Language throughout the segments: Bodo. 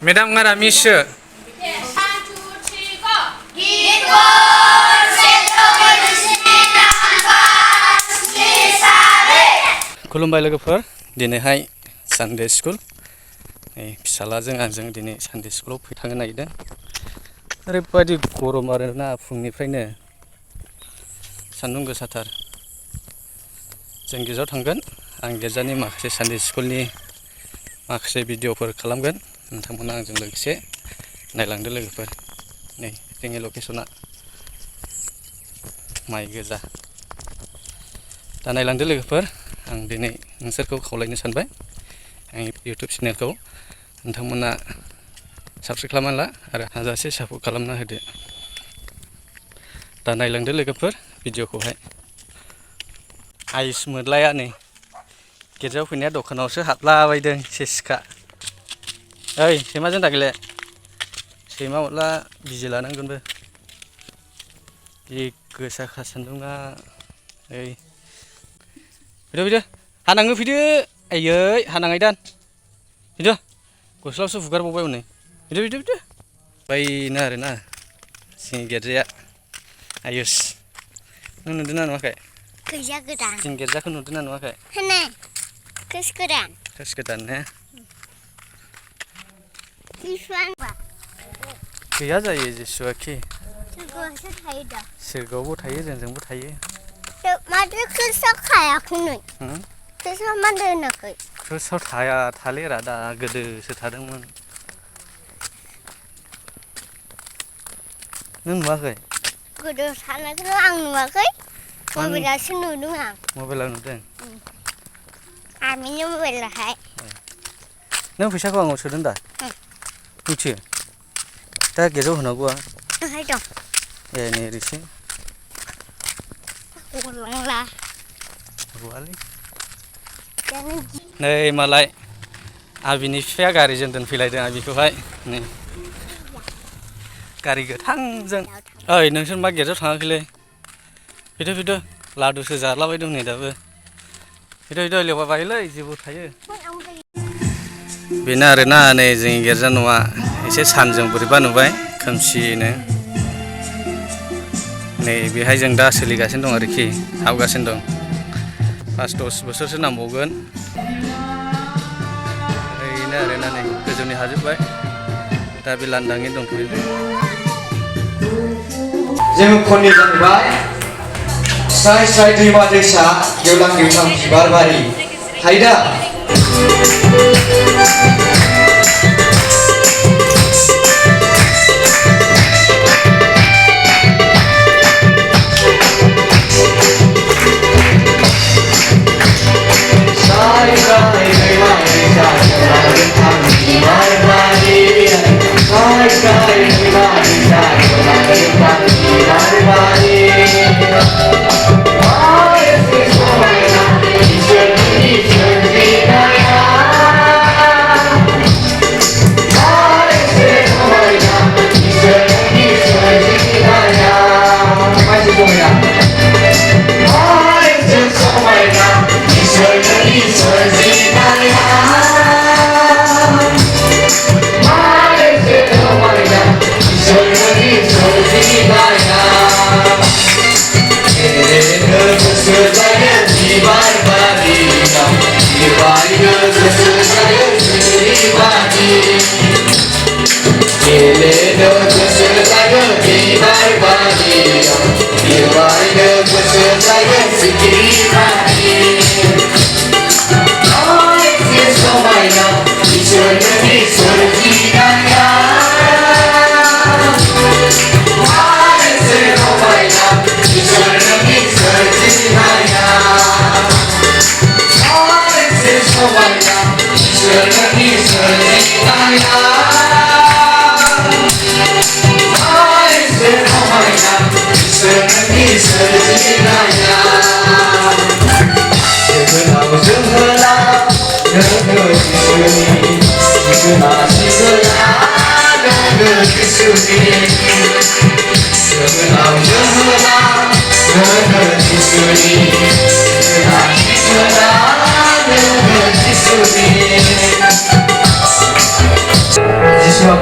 Madam ngara Miss. खुलुमबाय लोगोफोर दिनैहाय सानडे स्कुल फिसालाजों आंजों दिनै सानडे स्कुलाव थांनो नागिरदों ओरैबायदि गरम आरोना फुंनिफ्रायनो सान्दुं गोसाथार जों गिर्जायाव थांगोन आं गिर्जानि माखासे सानडे स्कुलनि माखासे भिडिअफोर खालामगोन नोंथांमोना आंजों लोगोसे नायलांदो लोगोफोर नै जोंनि लकेसना माइ गोजा दा नायलांदो लोगोफोर आं दिनै नोंसोरखौ खावलायनो सानबाय आंनि इउटिउब चेनेलखौ नोंथांमोना साबस्क्राइब खालामना ला आरो हाजासे सापर्ट खालामना होदो दा नायलांदो लोगोफोर भिडिअखौहाय आयुस मोदलाया नै गिर्जायाव फैनाया दखानावसो हाबलाबायदों सेसखा ओइ सैमाजों दागेले सैमा अरला बिजि लानांगोनबो जि गोसाखा सान्दुङा ओइ फैदो हानाङो फैदो आयै हानाङायदान फैदो गस्लायावसो हुगारबावबाय हनै फैदो बायनो आरोना जोंनि गिर्जाया आयुस नों नुदोंना नुवाखै गिर्जा गोदान जों गिर्जाखौ नुदोंना नुवाखै होनो खृष्ट गोदान ने गैया जायो जिसुआ खि सोरगोआवसो थायो दा सोरगोआवबो थायो जोंजोंबो थायो माथो खृष्टआव थायाखैनो खृष्टआव मानो होनाखै खृष्टआव थालिरा दा गोदोसो थादोंमोन नों नुवाखै गोदो थानायखौ आं नुवाखै मबाइलावसो नुदों आं मबाइलाव नुदों आमिनि मबाइलावहाय नों फैसाखौ आंनाव सोदों दा मिथियो दा गिर्जायाव होनांगौआ ओहाय दं ए नै ओरैसो गलांला रुवालै नै मालाय आबिनि बिफाया गारिजों दोनफैलायदों आबिखौहाय नै गारि गोथांजों ओइ नोंसोर मा गिर्जायाव थाङाखैलै फैदो लादुसो जालाबायदों नै दाबो फैदो लेवा बायोलै जेबो थायो बेनो आरोना नै जोंनि गिर्जा न'आ एसे सानजों बोरैबा नुबाय खोमसिनो नै बेहाय जों दा सोलिगासिनो दं आरोखि हाबगासिनो दं 5-10 बोसोरसो नांबावगोन ओरैनो आरोना नै गोजौनि हाजोब्बाय दा बे लांदाङै दंथ'यो जों खननि जाहैबाय स्राय स्राय दैमा दैसा गेवलां गेवथां बिबार बारि थायो दा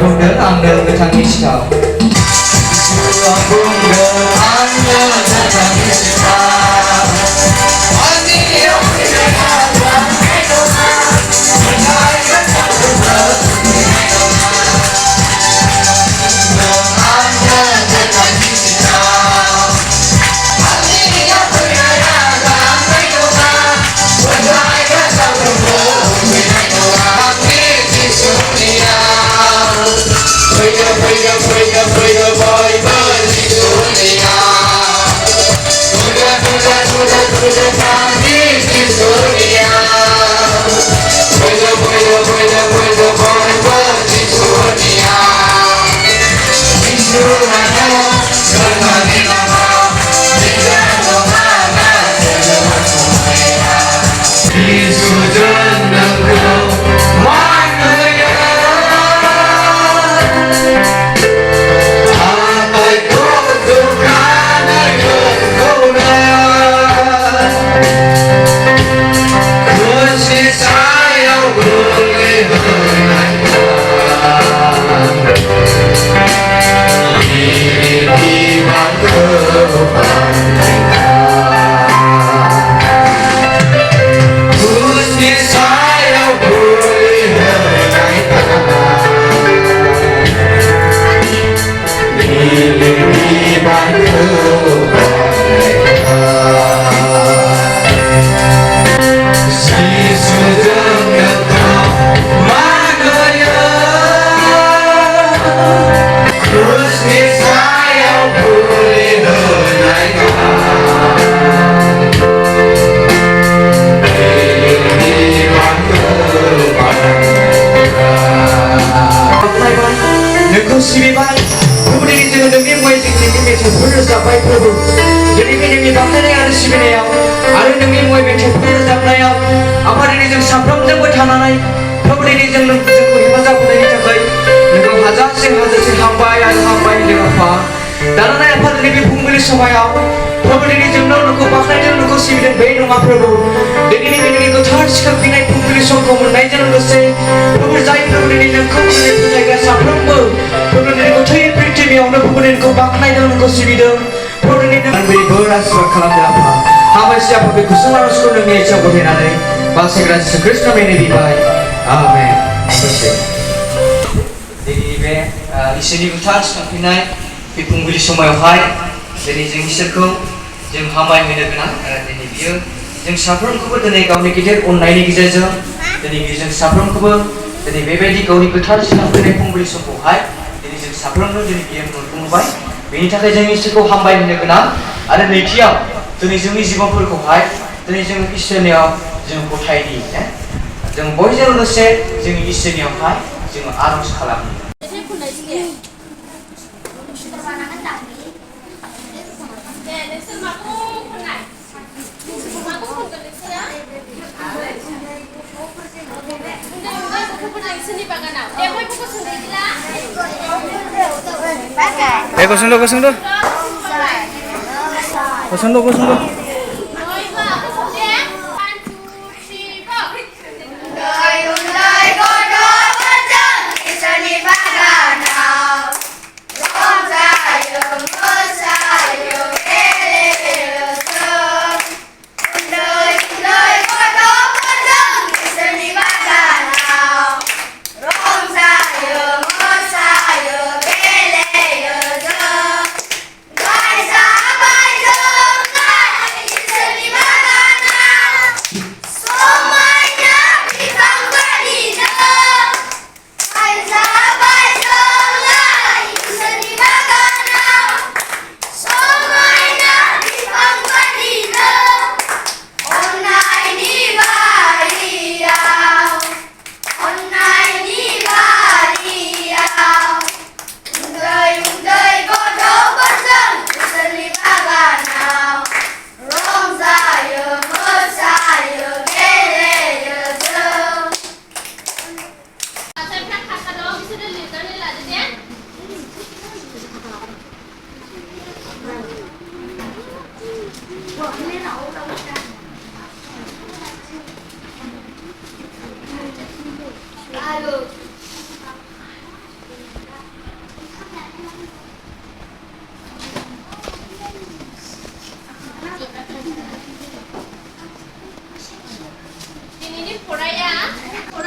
बुंदों आंनो गोथांनि सिथाव जिसुआ बुंदों आंनो गोथांनि सिथाव आंनियाव फैनाया लांनाय नङा मोननाय गोथांखौबो फैनाय नङा आंनो गोथांनि सिथाव आंनियाव फैनाया लांनाय नङा मोननाय गोथांखौबो फैनाय नङा आंनि जिसुनियाव फैदो फैदो फैदो फैदो बयबो जिसुनियाव फैदो फैदो फैदो फैदो आंनि जिसुनियाव फैदो फैदो फैदो फैदो बयबो जिसुनियाव जिसुआनो जोंनि नामा जिसु नङाबा जेबो समाया जिसुजों नोंखौ मान होयो आमायखौ दुगानाय नोंखौनो खुसि सायाव गोलैहोनाय बिबानखौ खुसि सायाव गोलैहोनाय जिसुजों नोंखौ मान होयो खुसि सायाव गोलैहोनाय नोंखौ सिबिबाय गुबुननि जोङो नोंनि मुङै जोंनि मेथाइफोर रोजाबबाय प्रभु दिनै नोंनि बाख्नायनाय आरो सिबिनायाव आरो नोंनि मुङै मेथाइफोर रोजाबनायाव आफा दिनै जों साफ्रोमजोंबो थानानै प्रभु दिनै जोंखौ हेफाजाब होनायनि थाखाय नोंखौ हाजारसे हाजारसे हामबाय आरो हामबाय होनदों आफा दानानै आफा दिनै बे फुंबिलि समायाव प्रभु दिनै जोंनाव नोंखौ बाख्नायदों नोंखौ सिबिदों बे नङा प्रभु दिनै नोंनि गोथार सिखांफिननाय फुंबिलि समखौ मोननायजों लोगोसे प्रभु जाय प्रभु दिनै नोंखौ फोथायग्रा साफ्रोमबो प्रभु दिनै गथाय पृथ्वीयावनो प्रभु नोंखौ बाख्नायदों नोंखौ सिबिदों प्रभु दिनै नों बोर आशीर्बाद खालामदों आफा हामबायसै आफा बे गुसुं आरजखौ नोंनि आथिङाव गथायनानै बासायग्रा जिसु ख्रीष्टनि मुङै बिबाय आमेन हामबायसै दिनै बे इसोरनि गोथार सिखांफिननाय बे फुंबिलि समायावहाय दिनै जों इसोरखौ जों हामबाय होनो गोनां आरो दिनै बियो जों साफ्रोमखौबो दिनै गावनि गिदिर अननायनि गेजेरजों दिनै बियो जों साफ्रोमखौबो दिनै बेबायदि गावनि गोथार सिखांफिननाय फुंबिलि समखौहाय दिनै जों साफ्रोमनो दिनै बियो मोनफुंबाय बेनि थाखाय जों इसोरखौ हामबाय होनो गोनां आरो नैथियाव दिनै जोंनि जिबनफोरखौहाय दिनै जों इसोरनियाव जों गथायनि जों बयजों लोगोसे जोंनि इसोरनियावहाय जों आरज खालामो Kosong.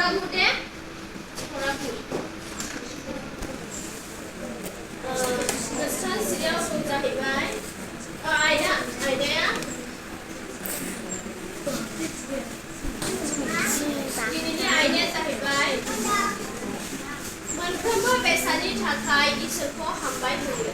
Oragude, oragu. Kesan serial menjahitkan. Idea. Ini idea jahitkan. Moनफ्रोमबो बेसादनि थाखाय इसोरखौ हामबाय होयो.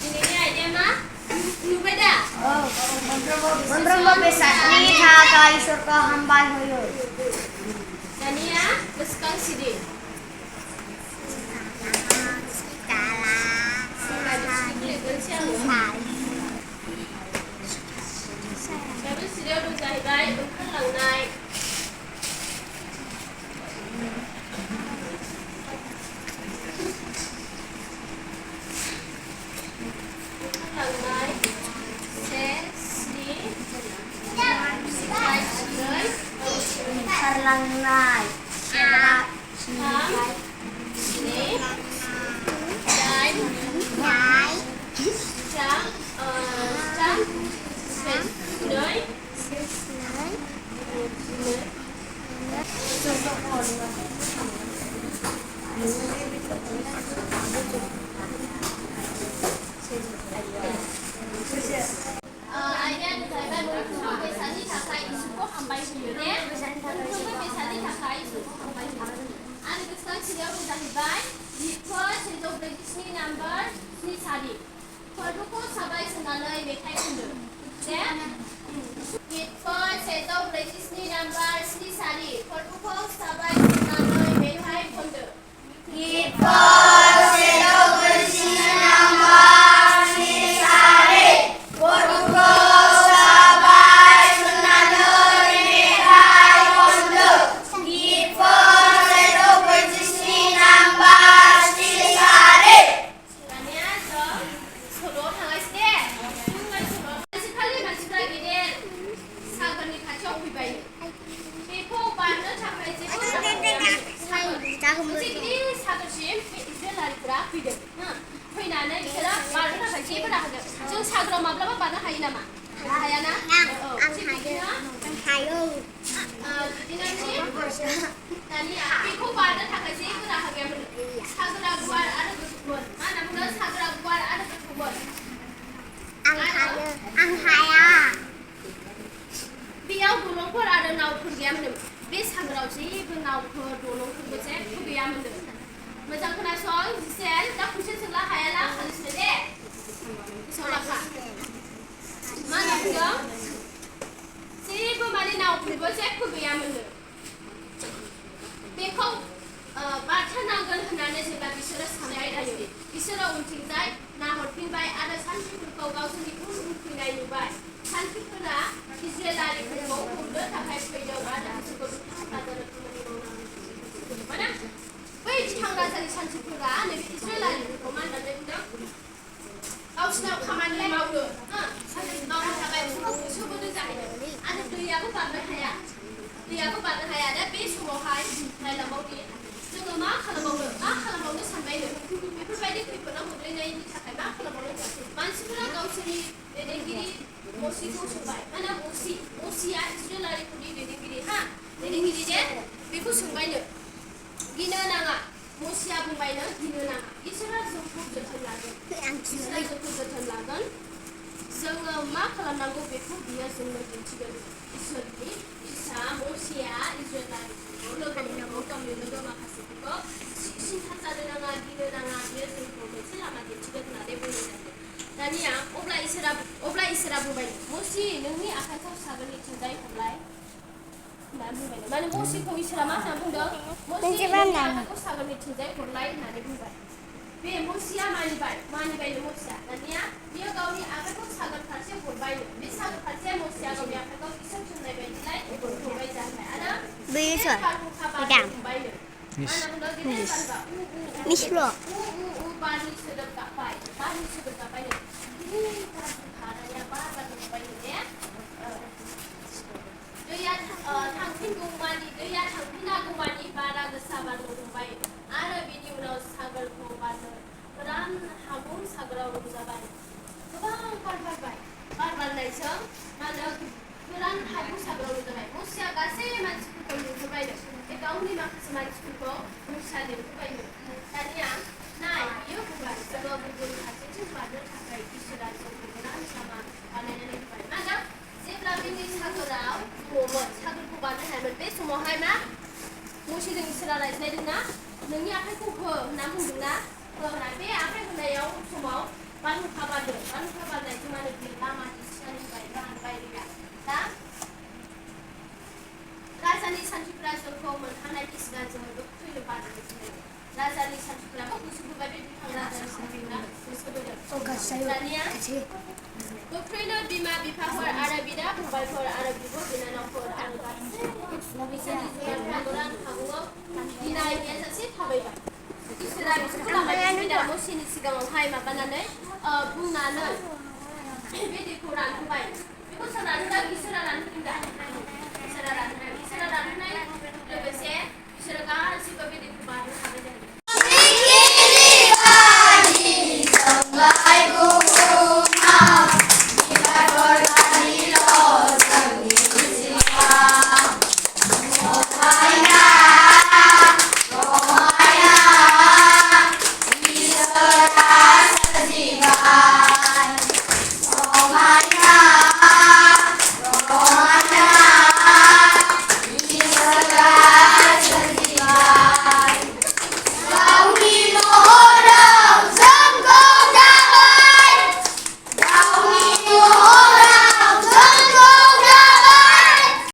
Ini idea mah? Lupa dah. Moनफ्रोमबो बेसादनि थाखाय इसोरखौ हामबाय होयो. Dania, kesukaan sini. Tapi serial udah jahitkan, oंखारलांनाय. ओंखारलांनाय. से, स्नि, Terlangnai. थाम, स्नि, दाइन, नै, idea जाहैबाय मोनफ्रोमबो बेसादनि थाखाय इसोरखौ हामबाय होयो दे. मोनफ्रोमबो बेसादनि थाखाय इसोरखौ हामबाय होयो. आरो गोसोखां सिरियाव जाहैबाय लिरफोर 147 नाम्बार 3 सारि. फोरबोखौ साबाय सोनानै मेथाइ खनदो. दे. लिरफोर 147 नाम्बार 3 सारि. फोरबोखौ साबाय सोनानै मेथाइ खनदो. दानिया जों सल'आव थांगासिनो दे. बुंनाय सल'. सानसेखालि मानसिफ्रा गेदेर सागरनि खाथियाव फैबाय. बेखौ बारनो थाखाय जेबो राहा गैयामोन. मोनसे गिदिर सागरसिम बे इजराइलारिफोरा फैदों. फैनानै बिसोरो बारनो थाखाय जेबो राहा गैया. जों सागराव माब्लाबा बारनो हायो नामा? हायाना? दानिया बेखौ बारनो थाखाय जेबो राहा गैयामोन. सागरा गुवार आरो गोथौमोन. मा होनना बुङो? सागरा गुवार आरो गोथौमोन. बेयाव दलंफोर आरो नावफोर गैयामोन. बे सागराव जेबो नावफोर दलंफोरबो जेबो गैयामोन. मोजां खोनासं जिसेल दा कुइसन सोंला हायाला खालिसनो दे. गोसोआव लाखा. मा होनना बुंदों? जेबो माने नावफोरबो जेबो गैयामोन. बेखौ बारथारनांगोन होननानै जेब्ला बिसोरो साननाय जायो. बिसोरो उनथिंजाय नाहरफिनबाय आरो सान्थ्रिफोरखौ गावसोरनि उन फैनाय नुबाय. सान्थ्रिफोरा इजराइलारिफोरखौ हमनो थाखाय फैदों आरो बिसोरखौ दुथां राजानो खामानि मावनांगौ. माने बै दुथां राजानि सान्थ्रिफोरा नैबे इजराइलारिफोरखौ मा होननानै बुंदों? गावसिनाव खामानि मावनो मावनो थाखाय सोमोन्दो जाहैदों. आरो दैयाबो बारनो हाया. दा बे समावहाय नायलांबावदि जोङो मा खालामबावनो सानबायनो. बेफोरबायदि खैफोदाव गोग्लैनायनि थाखाय मा खालामबावनो? मानसिफोरा गावसोरनि दैदेनगिरि मसिखौ सोंबाय. माने मसिया इजराइलारिफोरनि दैदेनगिरि जे बेखौ सोंबायनो. गिनो नाङा. मसिया बुंबायनो गिनो नाङा. इसोरा जोंखौ जोथोन लागोन. जोङो मा खालामनांगौ बेखौ बियो जोंनो दिन्थिगोन. इसोरनि फिसा मसिया इजराइलारिफोरखौ लोगो मोननांगौ. गावनि लोगो माखासेफोरखौ सिन्था जानो नाङा, गिनो नाङा. बियो जोंखौ मोनसे लामा दिन्थिगोन होननानै बुंनाय जादों. दानिया अब्ला इसोरा बुंबाय मसि नोंनि आखाइखौ सागरनिथिंजाय हमलाय. होननानै बुंबाय माने मसिखौ इसोरा मा होनना बुंदों मसि मोनसे बानायनो। आखाइखौ सागरनिथिंजाय हरलाय होननानै बुंबाय बे मसिया मानिबायनो मसिया दानिया बियो गावनि आखाइखौ सागोर फारसे हरबायनो बे सागोर फारसे मसिया गावनि आखाइखौ इसोर थिननाय बायदिलाय हरबाय जाहैबाय आरो बैयो गिदिर सोर? बारहुंखा मैदाम। बारबायनो मा होनना बुंदों गिदिर बारहुंखा मिसल' बारनि सोदोब गाबबाय बारनि सोदोब गाबबायनो गिदिर बारहुंखा दानिया बार बारनो हमबायनो दे दैया थांफिनागौमानि बारा गोसा बारनो हमबाय आरो बिनि उनाव सागोरखौ बारनो गोरान हागुं सागोराव रंजाबाय गोबां बार बारबाय बार बारनायजों मा होनो गोरान हागुं सागोराव रंजाबाय मसिया गासै मानसिफोरखौ लिंहरबायनो बे गावनि माखासे मानसिफोरखौ मसिया लिंहरबायनो दानिया नाय बियो बुंबाय जोङो गुबुन फारसेथिं बारनो थाखाय इसोरा जोंखौ गोरान लामा बानायनानै होबाय मा होनो जेब्ला बे दै सागोराव दङमोन सागोरखौ बारनो हायामोन बे समावहाय मा मसिजों इसोरा रायज्लायदोंना नोंनि आखाइखौ हो होनना बुंदोंना होना बे आखाइ होनायाव समाव बारहुंखा बारदों बारहुंखा बारनायजों मा होनो बे लामा दिन्थिनानै रानबाय दैया दा राजानि सान्थ्रिफ्रा जोंखौ मोनहानायनि सिगां जोङो गोख्रैनो बारनो थिनदों राजानि सान्थ्रिफ्राबो गोसो बोबाय बे बिफां राजानि सान्थ्रिफ्रा गोसो बोदों दानिया गोख्रैनो बिमा बिफाफोर आरो बिदा फंबायफोर आरो बिब' बिनानावफोर आरो गासै बिसोरनि जुनारफ्रा गोरान हागुङाव गिनाय गैयाजासे थाबायबाय इसोरा बिसोरखौ लामा दिन्थिबायना मसिनि सिगाङावहाय माबानानै बुंनानै बे दैखौ रानहोबाय बेखौ सोर रानहोदों इसोरा रानहोदों दा इसोरा रानहोनाय लोगोसे